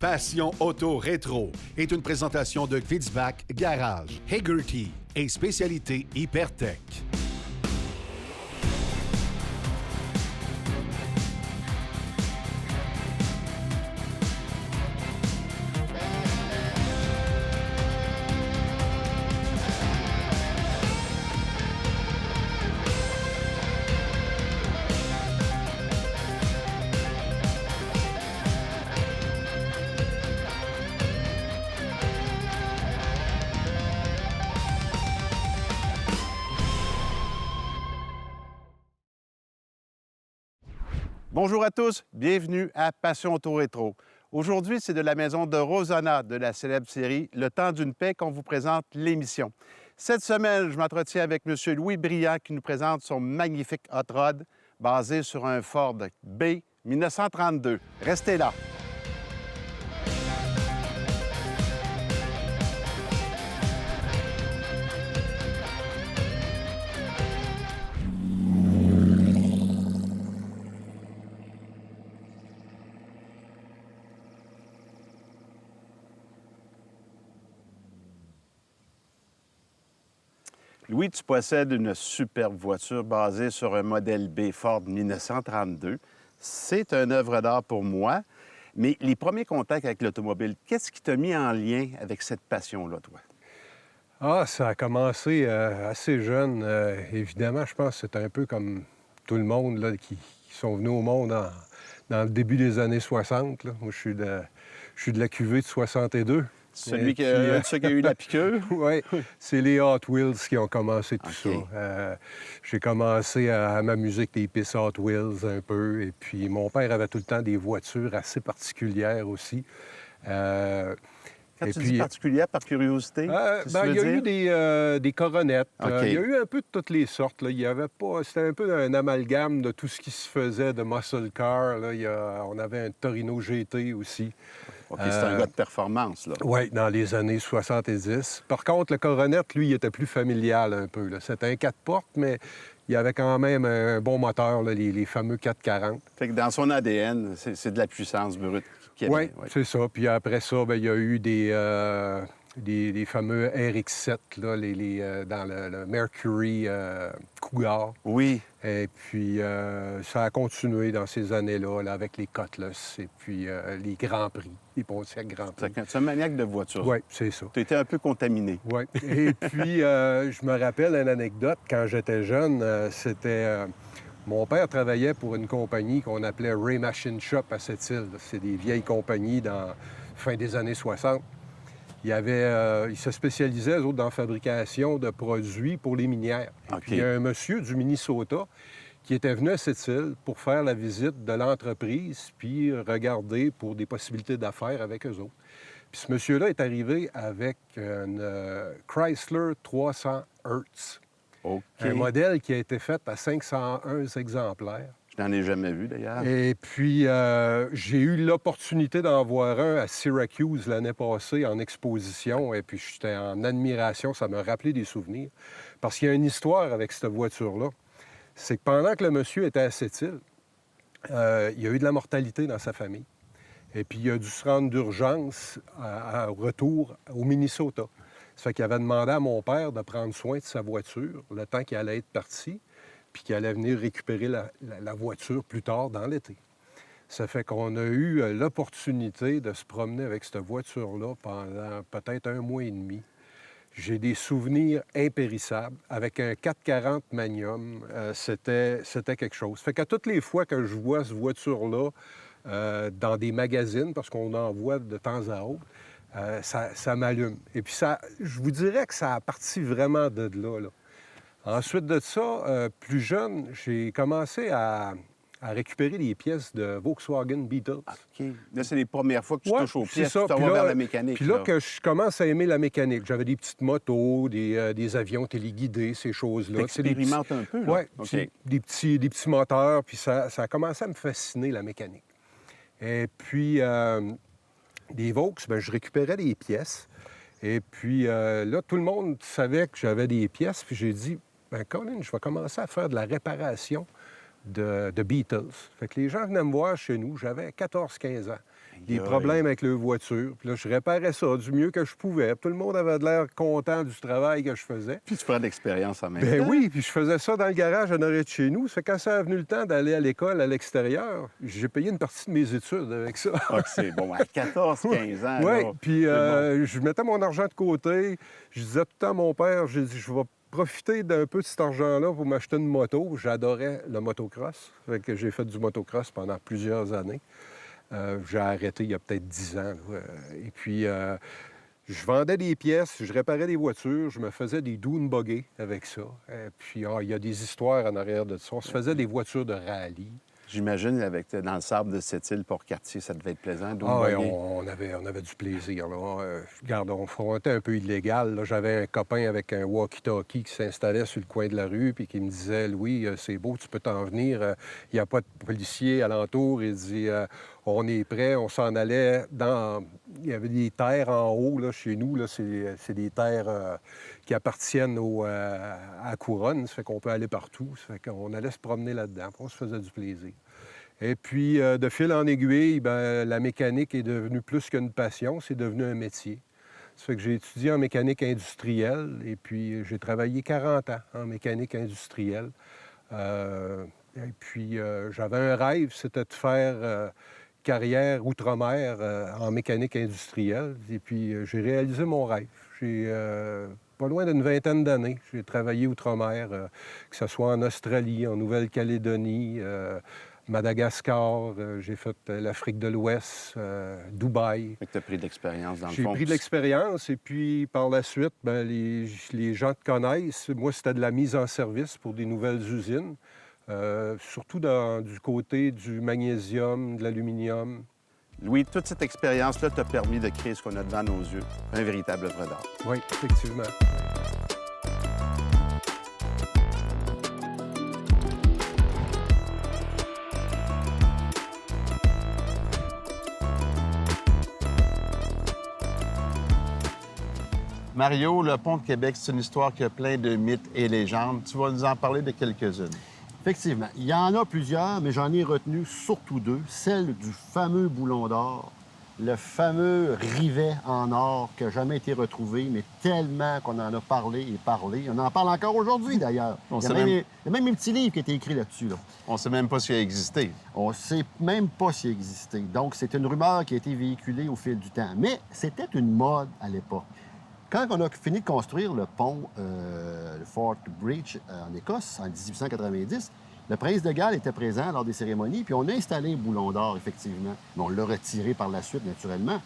Passion Auto Rétro est une présentation de Fitzbach Garage, Hagerty et Spécialité Hypertech. Bonjour à tous, bienvenue à Passion Auto Rétro. Aujourd'hui, c'est de la maison de Rosanna de la célèbre série Le Temps d'une paix qu'on vous présente l'émission. Cette semaine, je m'entretiens avec M. Louis Briand qui nous présente son magnifique hot rod basé sur un Ford B 1932. Restez là. Louis, tu possèdes une superbe voiture basée sur un modèle B Ford 1932. C'est une œuvre d'art pour moi, mais les premiers contacts avec l'automobile, qu'est-ce qui t'a mis en lien avec cette passion-là, toi? Ah, ça a commencé assez jeune. Évidemment, je pense que c'est un peu comme tout le monde là, qui sont venus au monde dans le début des années 60. Là. Moi, je suis de la cuvée de 62. Celui qui a eu la piqûre? Oui, c'est les Hot Wheels qui ont commencé tout ça. J'ai commencé à m'amuser avec les pistes Hot Wheels un peu. Et puis, mon père avait tout le temps des voitures assez particulières aussi. Quand tu dis particulière, par curiosité, il y a eu des coronettes. Il y a eu un peu de toutes les sortes. Là. Il y avait pas... C'était un peu un amalgame de tout ce qui se faisait de muscle car. Là. On avait un Torino GT aussi. OK, c'est un gars de performance, là. Oui, dans les années 70. Par contre, le Coronette, lui, il était plus familial un peu. Là. C'était un 4 portes, mais il y avait quand même un bon moteur, là, les fameux 440. Fait que dans son ADN, c'est de la puissance brute. Oui, c'est ça. Puis après ça, bien, il y a eu des fameux RX-7 là, dans le Mercury Cougar. Oui. Et puis, ça a continué dans ces années-là là, avec les Cutlass et puis les Grands Prix, les Pontiac Grands Prix. C'est un maniaque de voiture. Oui, c'est ça. Tu étais un peu contaminé. Oui. Et puis, je me rappelle une anecdote. Quand j'étais jeune, mon père travaillait pour une compagnie qu'on appelait Ray Machine Shop à Sept-Îles. C'est des vieilles compagnies dans la fin des années 60. Ils se spécialisaient, eux autres, dans la fabrication de produits pour les minières. Et puis, il y a un monsieur du Minnesota qui était venu à Sept-Îles pour faire la visite de l'entreprise puis regarder pour des possibilités d'affaires avec eux autres. Puis ce monsieur-là est arrivé avec une Chrysler 300 Hertz. Un modèle qui a été fait à 501 exemplaires. Je n'en ai jamais vu, d'ailleurs. Et puis, j'ai eu l'opportunité d'en voir un à Syracuse l'année passée en exposition. Et puis, j'étais en admiration. Ça m'a rappelé des souvenirs. Parce qu'il y a une histoire avec cette voiture-là. C'est que pendant que le monsieur était à Sept-Îles, il y a eu de la mortalité dans sa famille. Et puis, il a dû se rendre d'urgence à retour au Minnesota. Ça fait qu'il avait demandé à mon père de prendre soin de sa voiture le temps qu'il allait être parti, puis qu'il allait venir récupérer la voiture plus tard dans l'été. Ça fait qu'on a eu l'opportunité de se promener avec cette voiture-là pendant peut-être un mois et demi. J'ai des souvenirs impérissables. Avec un 440 Magnum, c'était quelque chose. Ça fait qu'à toutes les fois que je vois cette voiture-là dans des magazines, parce qu'on en voit de temps à autre, ça m'allume. Et puis, je vous dirais que ça a parti vraiment de là. Ensuite de ça, plus jeune, j'ai commencé à récupérer des pièces de Volkswagen Beetle. OK. Là, c'est les premières fois que tu touches aux pièces, ça. tu t'en vas vers la mécanique. Puis là que je commence à aimer la mécanique. J'avais des petites motos, des avions téléguidés, ces choses-là. Tu expérimentes un peu, là? Oui, okay. des petits moteurs, puis ça a commencé à me fasciner, la mécanique. Et puis... des Vaux, bien, je récupérais des pièces. Et puis là, tout le monde savait que j'avais des pièces. Puis j'ai dit, bien, Colin, je vais commencer à faire de la réparation de Beatles. Fait que les gens venaient me voir chez nous. J'avais 14-15 ans. des problèmes avec leur voiture. Puis là, je réparais ça du mieux que je pouvais. Tout le monde avait de l'air content du travail que je faisais. Puis tu prends de l'expérience en même Ben temps. oui, puis je faisais ça dans le garage en arrière de chez nous. Ça fait que quand ça a venu le temps d'aller à l'école à l'extérieur, j'ai payé une partie de mes études avec ça. Ah, c'est bon, à 14-15 ans. Oui, là, puis bon. je mettais mon argent de côté. Je disais tout le temps à mon père, j'ai dit, je vais profiter d'un peu de cet argent-là pour m'acheter une moto. J'adorais le motocross. Fait que j'ai fait du motocross pendant plusieurs années. J'ai arrêté il y a peut-être 10 ans. Là. Et puis, je vendais des pièces, je réparais des voitures, je me faisais des dune buggy avec ça. Et puis, il y a des histoires en arrière de ça. On se faisait des voitures de rallye. J'imagine, avec dans le sable de cette île Port-Cartier, ça devait être plaisant. Ah oui, on avait du plaisir. Là. Regarde, on était un peu illégal. Là. J'avais un copain avec un walkie-talkie qui s'installait sur le coin de la rue puis qui me disait « Louis, c'est beau, tu peux t'en venir. Il n'y a pas de policiers alentour. » Il dit « On est prêt. » On s'en allait dans... Il y avait des terres en haut, là, chez nous. Là, c'est des terres qui appartiennent à Couronne. Ça fait qu'on peut aller partout. Ça fait qu'on allait se promener là-dedans. On se faisait du plaisir. Et puis, de fil en aiguille, bien, la mécanique est devenue plus qu'une passion, c'est devenu un métier. Ça fait que j'ai étudié en mécanique industrielle et puis j'ai travaillé 40 ans en mécanique industrielle. Et puis, j'avais un rêve, c'était de faire carrière outre-mer en mécanique industrielle. Et puis, j'ai réalisé mon rêve. J'ai pas loin d'une vingtaine d'années. J'ai travaillé outre-mer, que ce soit en Australie, en Nouvelle-Calédonie, Madagascar, j'ai fait l'Afrique de l'Ouest, Dubaï. Tu as pris de l'expérience dans le fond. J'ai pris de l'expérience et puis par la suite, bien, les gens te connaissent. Moi, c'était de la mise en service pour des nouvelles usines, surtout du côté du magnésium, de l'aluminium. Louis, toute cette expérience-là t'a permis de créer ce qu'on a devant nos yeux, un véritable œuvre d'art. Oui, effectivement. Mario, le Pont de Québec, c'est une histoire qui a plein de mythes et légendes. Tu vas nous en parler de quelques-unes. Effectivement. Il y en a plusieurs, mais j'en ai retenu surtout deux. Celle du fameux Boulon d'Or, le fameux rivet en or qui n'a jamais été retrouvé, mais tellement qu'on en a parlé et parlé. On en parle encore aujourd'hui, d'ailleurs. Il y a même un petit livre qui a été écrit là-dessus. Là. On ne sait même pas s'il a existé. On ne sait même pas s'il existait. Donc, c'est une rumeur qui a été véhiculée au fil du temps. Mais c'était une mode à l'époque. Quand on a fini de construire le pont, le Fort Bridge en Écosse, en 1890, le prince de Galles était présent lors des cérémonies, puis on a installé un boulon d'or, effectivement. Mais on l'a retiré par la suite, naturellement.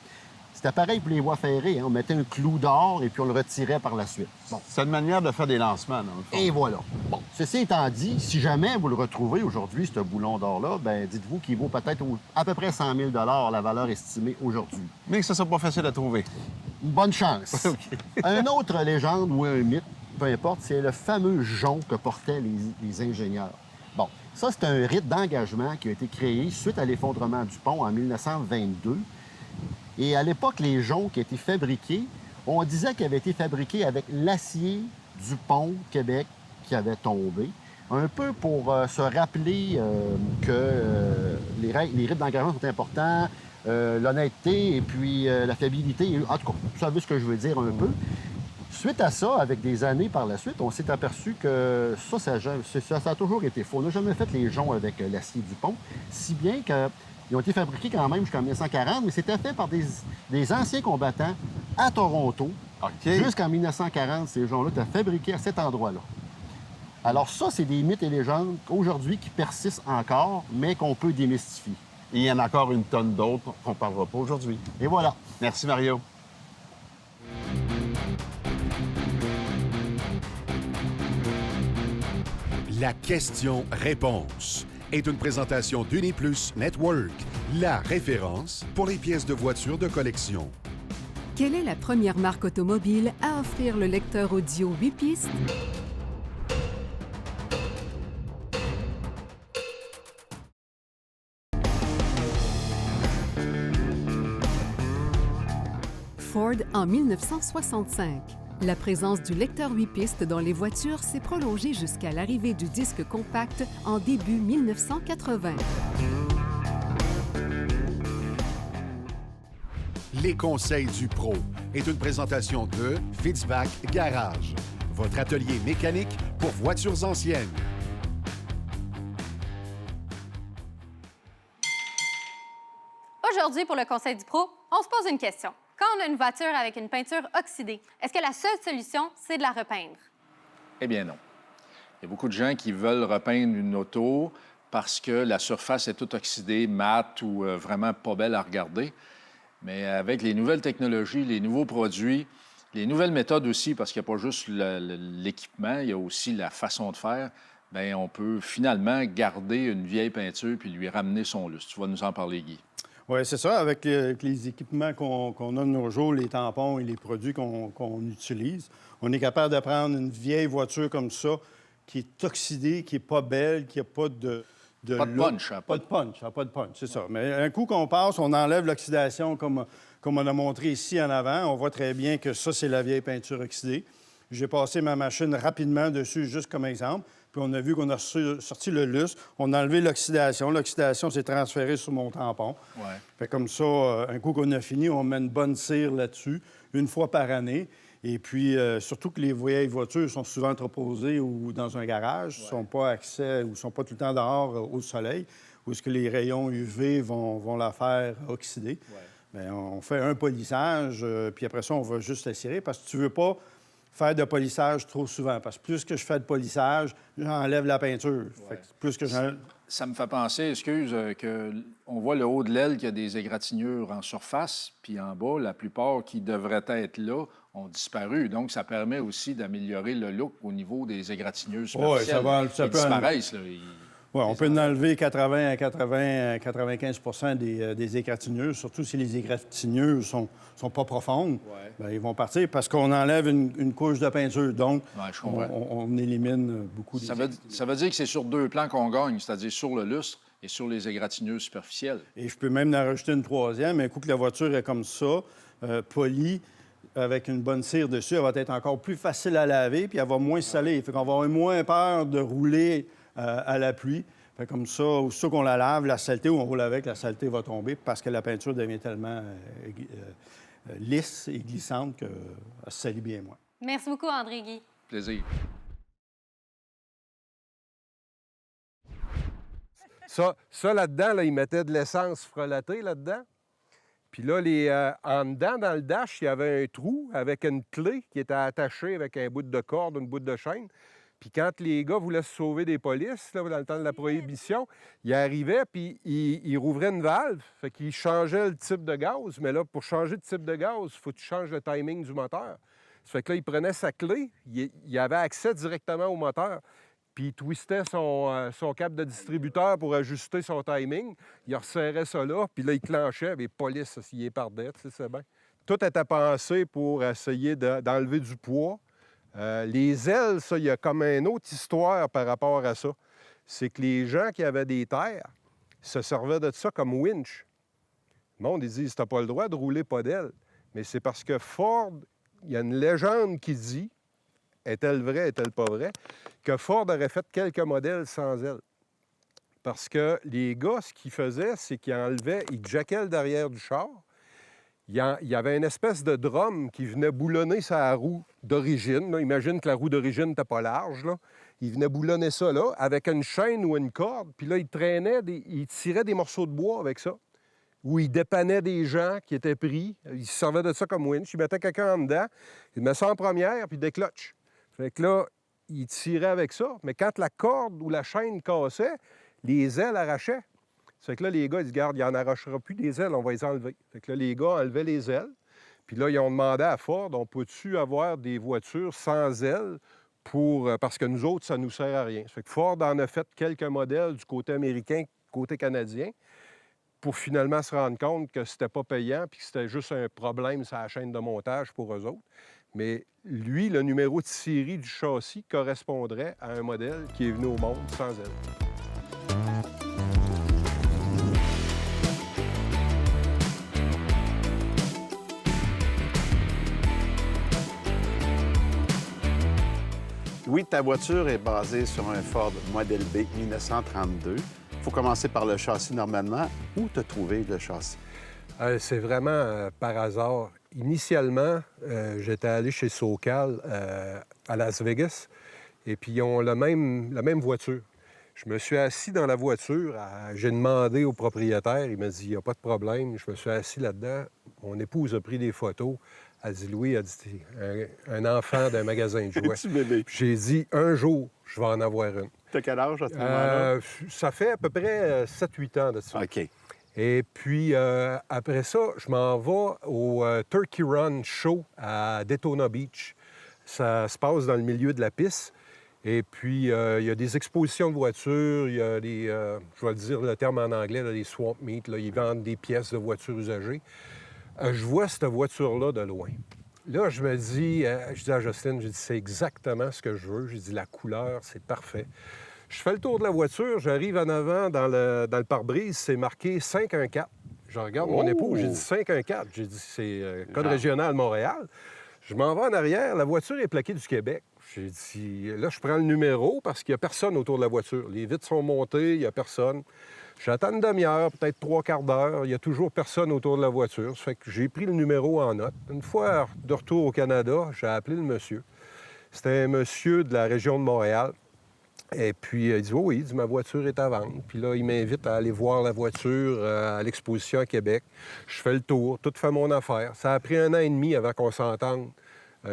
C'était pareil pour les voies ferrées. Hein? On mettait un clou d'or et puis on le retirait par la suite. Bon. C'est une manière de faire des lancements, dans le fond. Et voilà. Bon, ceci étant dit, si jamais vous le retrouvez aujourd'hui, ce boulon d'or-là, bien, dites-vous qu'il vaut peut-être à peu près 100 000 la valeur estimée aujourd'hui. Mais que ça ne soit pas facile à trouver. Une bonne chance. OK. Une autre légende ou un mythe, peu importe, c'est le fameux jonc que portaient les ingénieurs. Bon, ça, c'est un rite d'engagement qui a été créé suite à l'effondrement du pont en 1922. Et à l'époque, les joncs qui étaient fabriqués, on disait qu'ils avaient été fabriqués avec l'acier du pont Québec qui avait tombé, un peu pour se rappeler que les rites d'engagement sont importants, l'honnêteté et puis la fiabilité. En tout cas, vous savez ce que je veux dire un peu. Suite à ça, avec des années par la suite, on s'est aperçu que ça a toujours été faux. On n'a jamais fait les joncs avec l'acier du pont, si bien qu'ils ont été fabriqués quand même jusqu'en 1940, mais c'était fait par des anciens combattants à Toronto. OK. Jusqu'en 1940, ces joncs-là étaient fabriqués à cet endroit-là. Alors ça, c'est des mythes et légendes aujourd'hui qui persistent encore, mais qu'on peut démystifier. Et il y en a encore une tonne d'autres qu'on ne parlera pas aujourd'hui. Et voilà. Merci, Mario. La question-réponse est une présentation d'Uniplus Network, la référence pour les pièces de voitures de collection. Quelle est la première marque automobile à offrir le lecteur audio 8 pistes? Ford en 1965. La présence du lecteur 8 pistes dans les voitures s'est prolongée jusqu'à l'arrivée du disque compact en début 1980. Les conseils du pro est une présentation de Fitzbach Garage, votre atelier mécanique pour voitures anciennes. Aujourd'hui, pour le Conseil du Pro, on se pose une question. Quand on a une voiture avec une peinture oxydée, est-ce que la seule solution, c'est de la repeindre? Eh bien non. Il y a beaucoup de gens qui veulent repeindre une auto parce que la surface est toute oxydée, mate ou vraiment pas belle à regarder. Mais avec les nouvelles technologies, les nouveaux produits, les nouvelles méthodes aussi, parce qu'il n'y a pas juste l'équipement, il y a aussi la façon de faire, bien, on peut finalement garder une vieille peinture puis lui ramener son lustre. Tu vas nous en parler, Guy. Oui, c'est ça. Avec les équipements qu'on a de nos jours, les tampons et les produits qu'on utilise, on est capable de prendre une vieille voiture comme ça, qui est oxydée, qui n'est pas belle, qui n'a pas de pas de punch. Pas de punch, pas de punch, c'est ça. Mais un coup qu'on passe, on enlève l'oxydation comme on a montré ici en avant. On voit très bien que ça, c'est la vieille peinture oxydée. J'ai passé ma machine rapidement dessus, juste comme exemple. Puis on a vu qu'on a sorti le lustre, on a enlevé l'oxydation. L'oxydation s'est transférée sur mon tampon. Ouais. Fait comme ça, un coup qu'on a fini, on met une bonne cire là-dessus, une fois par année. Et puis, surtout que les vieilles voitures sont souvent entreposées ou dans un garage, ne sont pas accès ou ne sont pas tout le temps dehors au soleil, où est-ce que les rayons UV vont la faire oxyder. Ouais. Bien, on fait un polissage, puis après ça, on va juste la cirer parce que tu ne veux pas faire de polissage trop souvent. Parce que plus que je fais de polissage, j'enlève la peinture. Ouais. Fait que plus que ça me fait penser, qu'on voit le haut de l'aile qui a des égratignures en surface, puis en bas, la plupart qui devraient être là ont disparu. Donc, ça permet aussi d'améliorer le look au niveau des égratignures superficielles. Oui, ça peut disparaissent. Là, oui, on peut en enlever 80 à 95 des égratignures, surtout si les égratignures sont pas profondes. Ouais. Bien, ils vont partir parce qu'on enlève une couche de peinture. Donc, ouais, on élimine beaucoup des ça veut dire que c'est sur deux plans qu'on gagne, c'est-à-dire sur le lustre et sur les égratignures superficielles. Et je peux même en rajouter une troisième. Un coup que la voiture est comme ça, polie, avec une bonne cire dessus, elle va être encore plus facile à laver, puis elle va moins saler. Fait qu'on va avoir moins peur de rouler à la pluie. Fait comme ça, aussitôt qu'on la lave, la saleté, ou on roule avec, la saleté va tomber parce que la peinture devient tellement lisse et glissante qu'elle se salit bien moins. Merci beaucoup, André Guy. Plaisir. Ça là-dedans, là, ils mettaient de l'essence frelatée là-dedans. Puis là, en dedans, dans le dash, il y avait un trou avec une clé qui était attachée avec un bout de corde, une bout de chaîne. Puis quand les gars voulaient se sauver des polices, là, dans le temps de la prohibition, ils arrivaient, puis ils rouvraient une valve. Fait qu'ils changeaient le type de gaz. Mais là, pour changer de type de gaz, il faut que tu changes le timing du moteur. Ça fait que là, il prenait sa clé, il avait accès directement au moteur. Puis il twistait son câble de distributeur pour ajuster son timing. Il resserrait ça là, puis là, il clenchait. Les polices, s'il est pardait, tu sais, c'est bien. Tout était pensé pour essayer d'enlever du poids. Les ailes, ça, il y a comme une autre histoire par rapport à ça. C'est que les gens qui avaient des terres se servaient de ça comme winch. Le monde, ils disent, t'as pas le droit de rouler pas d'ailes. Mais c'est parce que Ford, il y a une légende qui dit, est-elle vraie, est-elle pas vraie, que Ford aurait fait quelques modèles sans ailes. Parce que les gars, ce qu'ils faisaient, c'est qu'ils enlevaient, ils jackaient le derrière du char. Il y avait une espèce de drum qui venait boulonner sa roue d'origine. Là. Imagine que la roue d'origine n'était pas large. Là. Il venait boulonner ça là, avec une chaîne ou une corde. Puis là, il traînait, il tirait des morceaux de bois avec ça. Ou il dépannait des gens qui étaient pris. Il se servait de ça comme winch. Il mettait quelqu'un en dedans. Il met ça en première, puis décloche. Fait que là, il tirait avec ça. Mais quand la corde ou la chaîne cassait, les ailes arrachaient. Ça fait que là, les gars, ils disent, garde, il n'en arrachera plus des ailes, on va les enlever. Fait que là, les gars enlevaient les ailes. Puis là, ils ont demandé à Ford, on peut-tu avoir des voitures sans ailes parce que nous autres, ça ne nous sert à rien. Ça fait que Ford en a fait quelques modèles du côté américain, côté canadien, pour finalement se rendre compte que c'était pas payant puis que c'était juste un problème sur la chaîne de montage pour eux autres. Mais lui, le numéro de série du châssis correspondrait à un modèle qui est venu au monde sans ailes. Oui, ta voiture est basée sur un Ford Model B 1932. Il faut commencer par le châssis normalement. Où te trouver le châssis? C'est vraiment par hasard. Initialement, j'étais allé chez SoCal à Las Vegas, et puis ils ont la même voiture. Je me suis assis dans la voiture, j'ai demandé au propriétaire, il m'a dit « il n'y a pas de problème ». Je me suis assis là-dedans. Mon épouse a pris des photos. Elle dit « Louis, elle dit, un enfant d'un magasin de jouets ». Petit bébé. J'ai dit « un jour, je vais en avoir une ». T'as quel âge à ce moment-là? Ça fait à peu près 7-8 ans de ça. OK. Et puis, après ça, je m'en vais au Turkey Run Show à Daytona Beach. Ça se passe dans le milieu de la piste. Et puis, il y a des expositions de voitures, il y a des, je vais dire le terme en anglais, là, des swap meets, là, ils vendent des pièces de voitures usagées. Je vois cette voiture-là de loin. Là, je me dis, je dis à Jocelyne, j'ai dit, c'est exactement ce que je veux. J'ai dit, la couleur, c'est parfait. Je fais le tour de la voiture, j'arrive en avant dans le pare-brise, c'est marqué 514. Je regarde mon époux, j'ai dit 514. J'ai dit, c'est code régional Montréal. Je m'en vais en arrière, la voiture est plaquée du Québec. J'ai dit, là, je prends le numéro parce qu'il n'y a personne autour de la voiture. Les vitres sont montées, il n'y a personne. J'attends une demi-heure, peut-être 3/4 d'heure. Il n'y a toujours personne autour de la voiture. Ça fait que j'ai pris le numéro en note. Une fois de retour au Canada, j'ai appelé le monsieur. C'était un monsieur de la région de Montréal. Et puis, il dit, oh, oui, il dit, ma voiture est à vendre. Puis là, il m'invite à aller voir la voiture à l'exposition à Québec. Je fais le tour, tout fait mon affaire. Ça a pris 1 an et demi avant qu'on s'entende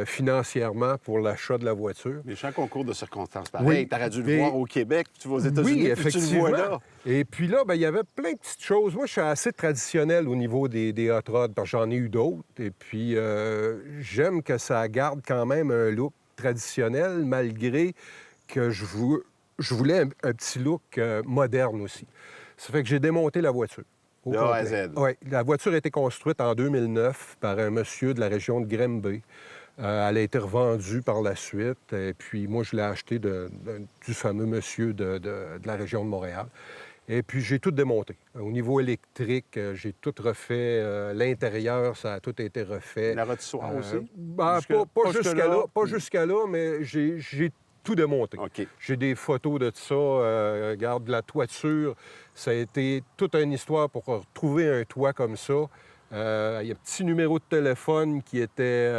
financièrement pour l'achat de la voiture. Méchant concours de circonstances. Pareil, Oui, t'aurais dû le mais- voir au Québec, puis tu vas aux États-Unis, Oui, puis tu le effectivement. vois là. Et puis là, bien, il y avait plein de petites choses. Moi, je suis assez traditionnel au niveau des hot rods, parce que j'en ai eu d'autres. Et puis, j'aime que ça garde quand même un look traditionnel, malgré que je voulais un petit look moderne aussi. Ça fait que j'ai démonté la voiture. Au De A à complet. Z. Oui, la voiture a été construite en 2009 par un monsieur de la région de Granby. Elle a été revendue par la suite. Et puis, moi, je l'ai achetée du fameux monsieur de la région de Montréal. Et puis, j'ai tout démonté. Au niveau électrique, j'ai tout refait. L'intérieur, ça a tout été refait. La rôtissoire aussi? Ben, Jusque- pas jusque-là? jusqu'à là. Pas jusqu'à là, mais j'ai tout démonté. OK. J'ai des photos de ça. Regarde, la toiture, ça a été toute une histoire pour retrouver un toit comme ça. Il y a un petit numéro de téléphone qui était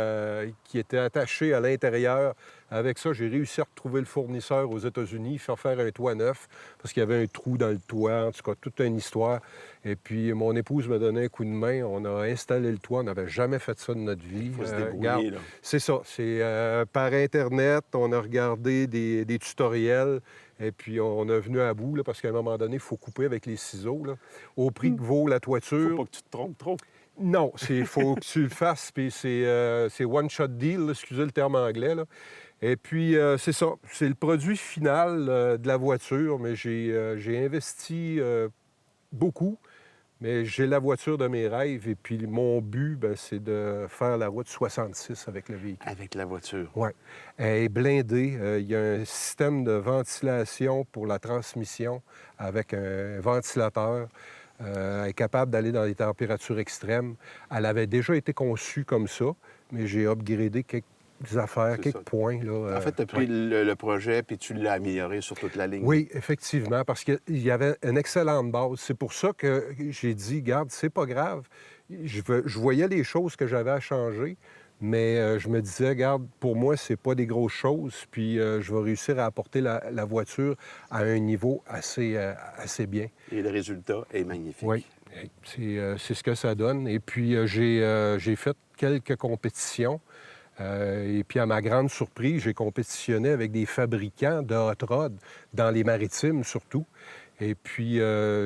attaché à l'intérieur. Avec ça, j'ai réussi à retrouver le fournisseur aux États-Unis, faire un toit neuf, parce qu'il y avait un trou dans le toit. En tout cas, toute une histoire. Et puis, mon épouse m'a donné un coup de main. On a installé le toit. On n'avait jamais fait ça de notre vie. Il faut se débrouiller, regarde, là. c'est ça. C'est par Internet, on a regardé des tutoriels. Et puis, on est venu à bout, là, parce qu'à un moment donné, il faut couper avec les ciseaux, là, au prix que vaut la toiture. Faut pas que tu te trompes trop. Non, il faut que tu le fasses, puis c'est one-shot deal, là, excusez le terme anglais. Là. Et puis, c'est ça, c'est le produit final de la voiture, mais j'ai investi beaucoup, mais j'ai la voiture de mes rêves, et puis mon but, ben, c'est de faire la route 66 avec le véhicule. Avec la voiture. Oui. Elle est blindée. Il y a un système de ventilation pour la transmission avec un ventilateur. Elle est capable d'aller dans des températures extrêmes. Elle avait déjà été conçue comme ça, mais j'ai upgradé quelques affaires, C'est quelques ça. points. Là, En fait, tu as pris le projet puis tu l'as amélioré sur toute la ligne. Oui, effectivement, parce qu'il y avait une excellente base. C'est pour ça que j'ai dit, garde, c'est pas grave. Je voyais les choses que j'avais à changer, mais je me disais, regarde, pour moi, c'est pas des grosses choses, puis je vais réussir à apporter la voiture à un niveau assez bien. Et le résultat est magnifique. Oui, c'est ce que ça donne. Et puis, j'ai fait quelques compétitions. Et puis, à ma grande surprise, j'ai compétitionné avec des fabricants de hot rods, dans les maritimes surtout. Et puis,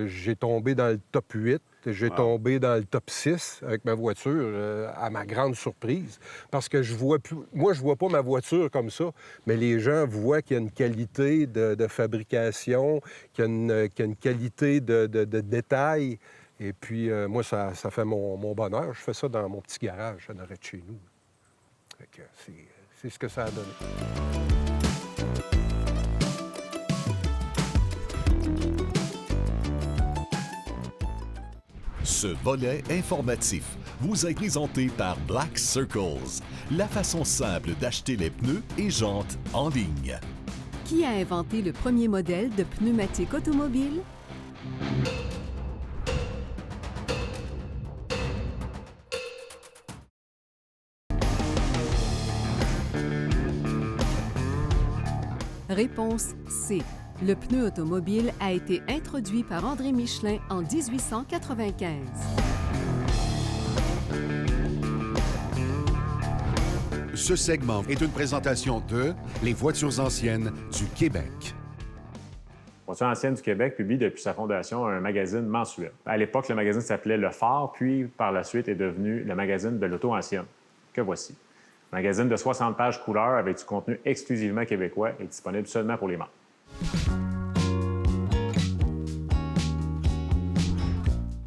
j'ai tombé dans le top 8. J'ai tombé dans le top 6 avec ma voiture, à ma grande surprise. Parce que je vois pas ma voiture comme ça, mais les gens voient qu'il y a une qualité de fabrication, qu'il y a une qualité de détail. Et puis, moi, ça fait mon bonheur. Je fais ça dans mon petit garage, en arrêt de chez nous. Fait que c'est ce que ça a donné. Ce volet informatif vous est présenté par Black Circles, la façon simple d'acheter les pneus et jantes en ligne. Qui a inventé le premier modèle de pneumatique automobile? Réponse C. Le pneu automobile a été introduit par André Michelin en 1895. Ce segment est une présentation de Les voitures anciennes du Québec. Voitures anciennes du Québec publie depuis sa fondation un magazine mensuel. À l'époque, le magazine s'appelait Le Phare, puis par la suite est devenu le magazine de l'auto ancienne, que voici. Un magazine de 60 pages couleur avec du contenu exclusivement québécois et disponible seulement pour les membres.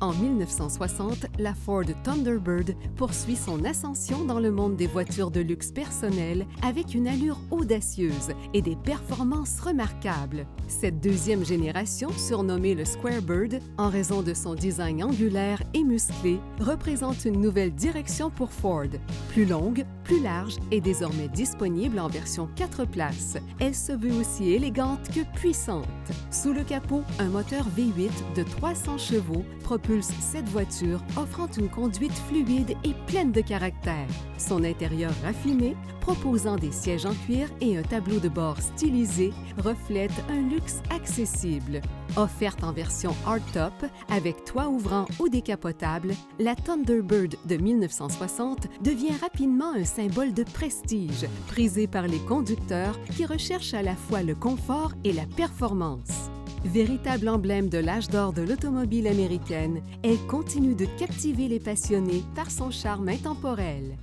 En 1960, la Ford Thunderbird poursuit son ascension dans le monde des voitures de luxe personnelles avec une allure audacieuse et des performances remarquables. Cette deuxième génération, surnommée le Squarebird, en raison de son design angulaire et musclé, représente une nouvelle direction pour Ford. Plus longue, plus large et désormais disponible en version 4 places. Elle se veut aussi élégante que puissante. Sous le capot, un moteur V8 de 300 chevaux propulse cette voiture, offrant une conduite fluide et pleine de caractère. Son intérieur raffiné, proposant des sièges en cuir et un tableau de bord stylisé, reflète un luxe accessible. Offerte en version hardtop, avec toit ouvrant ou décapotable, la Thunderbird de 1960 devient rapidement un symbole de prestige, prisé par les conducteurs qui recherchent à la fois le confort et la performance. Véritable emblème de l'âge d'or de l'automobile américaine, elle continue de captiver les passionnés par son charme intemporel.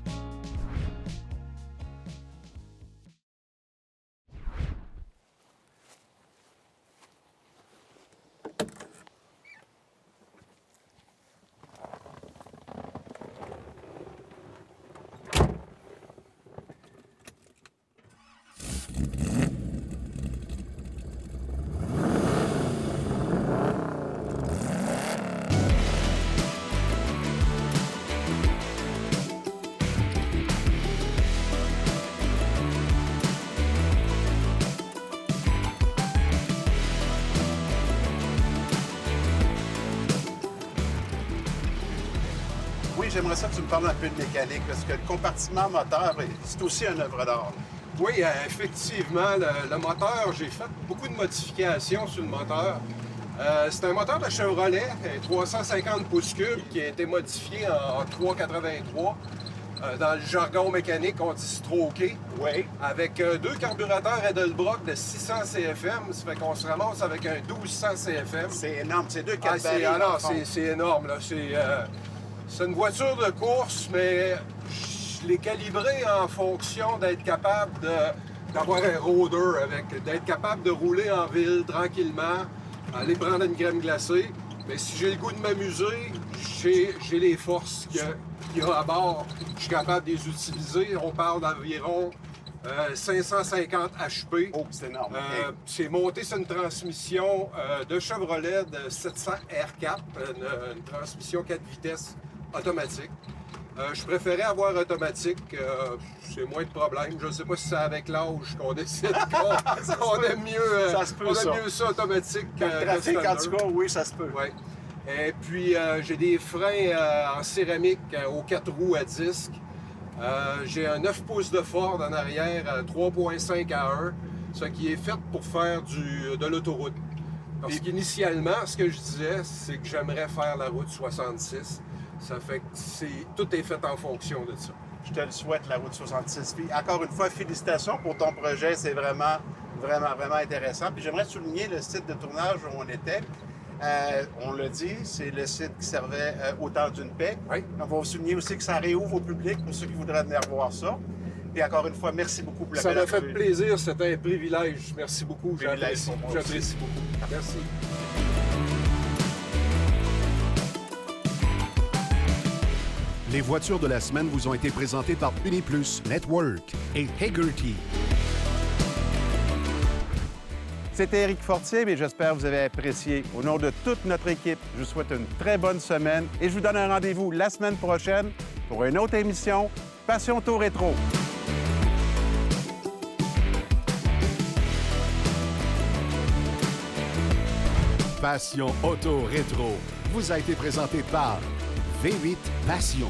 J'aimerais ça que tu me parles un peu de mécanique, parce que le compartiment moteur, c'est aussi une œuvre d'art. Oui, effectivement, le moteur, j'ai fait beaucoup de modifications sur le moteur. C'est un moteur de Chevrolet, 350 pouces cubes, qui a été modifié en 383. Dans le jargon mécanique, on dit stroké. Oui. Avec deux carburateurs Edelbrock de 600 CFM, ça fait qu'on se ramasse avec un 1200 CFM. C'est énorme, c'est deux quatre c'est énorme, là. C'est une voiture de course, mais je l'ai calibrée en fonction d'être capable d'avoir un roader, d'être capable de rouler en ville tranquillement, aller prendre une crème glacée. Mais si j'ai le goût de m'amuser, j'ai les forces qu'il y a à bord. Je suis capable de les utiliser. On parle d'environ 550 HP. Oh, c'est énorme. C'est monté sur une transmission de Chevrolet de 700 R4, une transmission 4 vitesses automatique. Je préférais avoir automatique, c'est moins de problème. Je ne sais pas si c'est avec l'âge qu'on décide qu'on aime mieux ça automatique que trafic, en tout cas, oui, ça se peut. Ouais. Et puis, j'ai des freins en céramique aux 4 roues à disque. J'ai un 9 pouces de Ford en arrière, 3.5 à 1, ce qui est fait pour faire de l'autoroute. Parce qu'initialement, ce que je disais, c'est que j'aimerais faire la route 66. Ça fait que tout est fait en fonction de ça. Je te le souhaite, la route 66. Puis encore une fois, félicitations pour ton projet. C'est vraiment, vraiment, vraiment intéressant. Puis j'aimerais souligner le site de tournage où on était. On l'a dit, c'est le site qui servait au temps d'une paix. Oui. On va vous souligner aussi que ça réouvre au public pour ceux qui voudraient venir voir ça. Puis encore une fois, merci beaucoup pour la belle entrevue. Ça m'a fait entrevue. plaisir, c'était un privilège. Merci beaucoup, j'apprécie beaucoup. Merci. Les voitures de la semaine vous ont été présentées par Uniplus Network et Hagerty. C'était Éric Fortier, mais j'espère que vous avez apprécié. Au nom de toute notre équipe, je vous souhaite une très bonne semaine et je vous donne un rendez-vous la semaine prochaine pour une autre émission Passion Auto Rétro. Passion Auto Rétro vous a été présenté par V8 Passion.